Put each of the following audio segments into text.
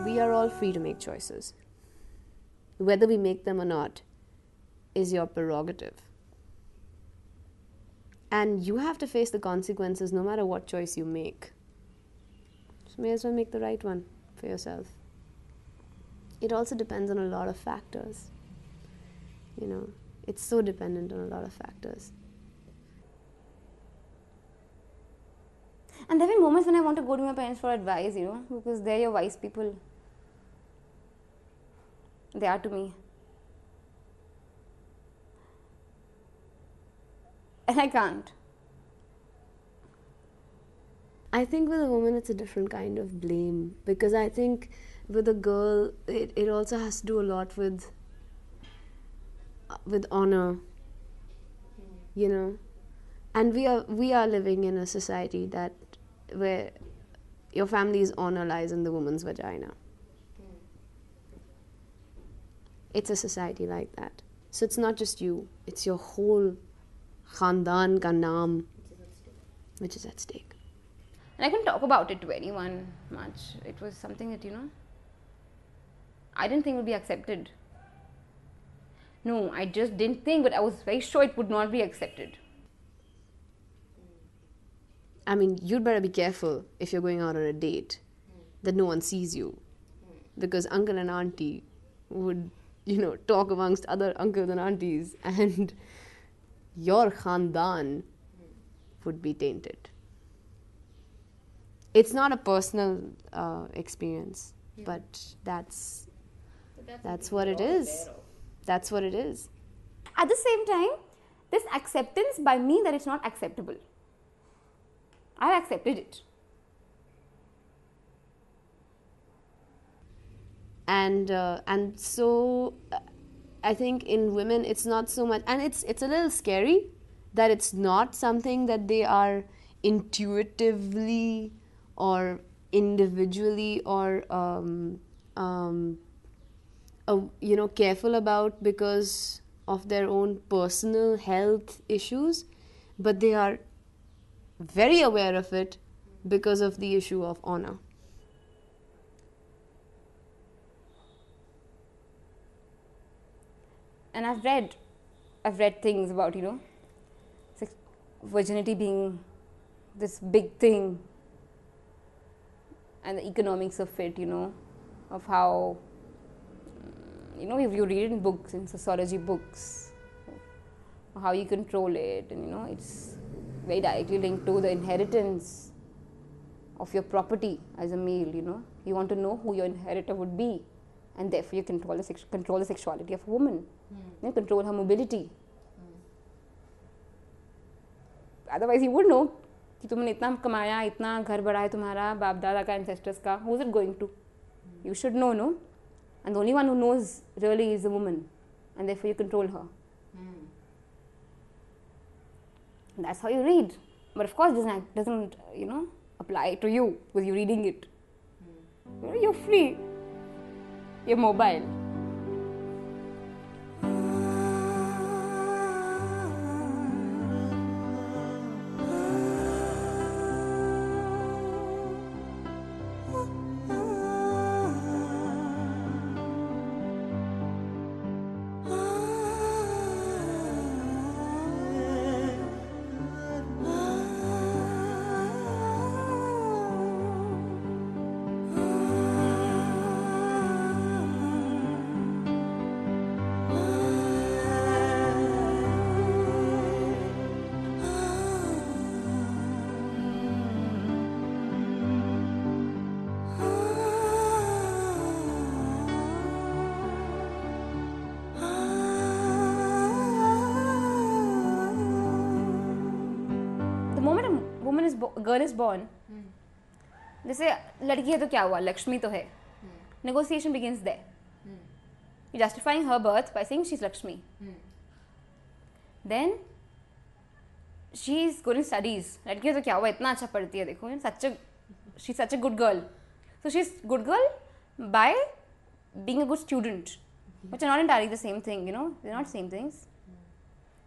We are all free to make choices. Whether we make them or not is your prerogative. And you have to face the consequences no matter what choice you make. So may as well make the right one for yourself. It also depends on a lot of factors. You know, it's so dependent on a lot of factors. And there have been moments when I want to go to my parents for advice, you know, because they're your wise people. They are to me. And I can't. I think with a woman it's a different kind of blame, because I think with a girl it also has to do a lot with honor, you know. And we are living in a society that where your family's honor lies in the woman's vagina. It's a society like that. So it's not just you, it's your whole khandan ka naam which is at stake. And I couldn't talk about it to anyone much. It was something that, you know, I didn't think would be accepted. No, I just didn't think, but I was very sure it would not be accepted. I mean, you'd better be careful if you're going out on a date that no one sees you, because uncle and auntie would, you know, talk amongst other uncles and aunties, and your khandan would be tainted. It's not a personal experience, but that's what it is. That's what it is. At the same time, this acceptance by me that it's not acceptable. I've accepted it. And so I think in women it's not so much, and it's a little scary that it's not something that they are intuitively or individually or you know, careful about because of their own personal health issues, but they are very aware of it because of the issue of honor. And I've read things about, you know, virginity being this big thing, and the economics of it, you know, of how, you know, if you read it in books, in sociology books, how you control it, and, you know, it's very directly linked to the inheritance of your property as a male, you know. You want to know who your inheritor would be, and therefore you control the sexuality of a woman. You control her mobility. Otherwise, you would know कि तुमने इतना कमाया, इतना घर बड़ा है तुम्हारा, बाप दादा का, ancestors का. Who's it going to? You should know, no? And the only one who knows really is the woman, and therefore you control her. And that's how you read. But of course, it doesn't, you know, apply to you with you reading it. You're free. You're mobile. Girl is born, जैसे लड़की है तो क्या हुआ, लक्ष्मी तो है. Negotiation begins there. You're justifying her birth by saying she's Lakshmi. Then she's good in studies. लड़की है तो क्या हुआ, इतना अच्छा पढ़ती है, देखो, she's such a good girl. So she's good girl by being a good student, which are not entirely the same thing, you know, they're not same things.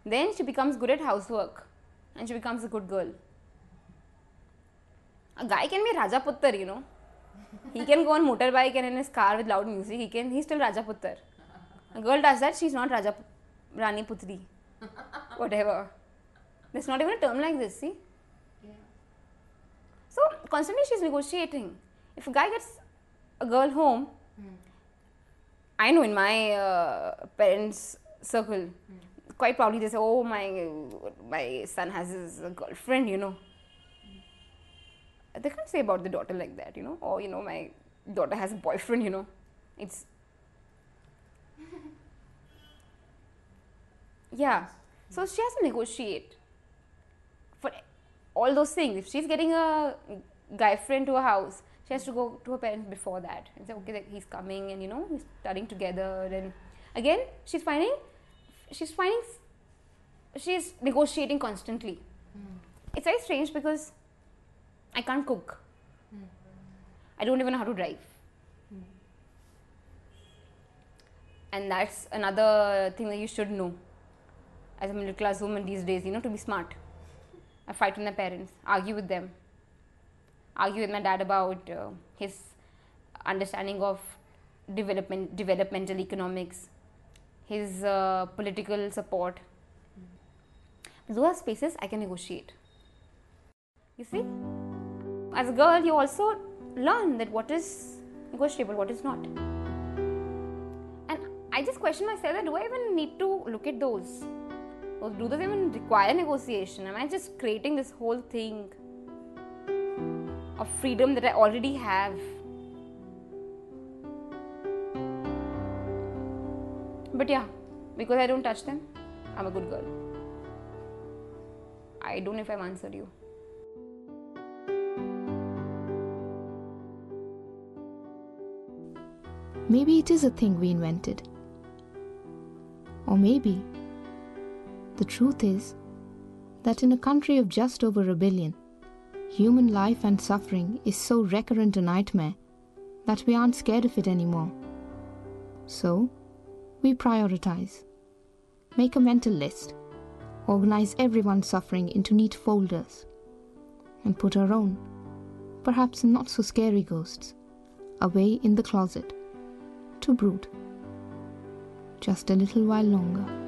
Then she becomes good at housework and she becomes a good girl. A guy can be Raja Puttar, you know, He can go on motorbike and in his car with loud music. He's still Rajaputtar. A girl does that, she's not Rani Putri. Whatever. There's not even a term like this, see? Yeah. So, constantly she's negotiating. If a guy gets a girl home, I know in my parents' circle, quite proudly they say, oh, my son has his girlfriend, you know. They can't say about the daughter like that, you know. Or, you know, my daughter has a boyfriend, you know. It's... Yeah. So, she has to negotiate for all those things. If she's getting a guy friend to her house, she has to go to her parents before that and say, okay, like, he's coming and, you know, we're studying together. And again, she's negotiating constantly. It's very strange because I can't cook. I don't even know how to drive. And that's another thing that you should know as a middle class woman these days, you know, to be smart. I fight with my parents, argue with them, argue with my dad about his understanding of developmental economics, his political support. Those are spaces I can negotiate. You see? As a girl, you also learn that what is negotiable, what is not. And I just question myself that do I even need to look at those? Or do those even require negotiation? Am I just creating this whole thing of freedom that I already have? But yeah, because I don't touch them, I'm a good girl. I don't know if I've answered you. Maybe it is a thing we invented. Or maybe the truth is that in a country of just over 1 billion, human life and suffering is so recurrent a nightmare that we aren't scared of it anymore. So, we prioritize, make a mental list, organize everyone's suffering into neat folders, and put our own, perhaps not so scary ghosts, away in the closet to brood just a little while longer.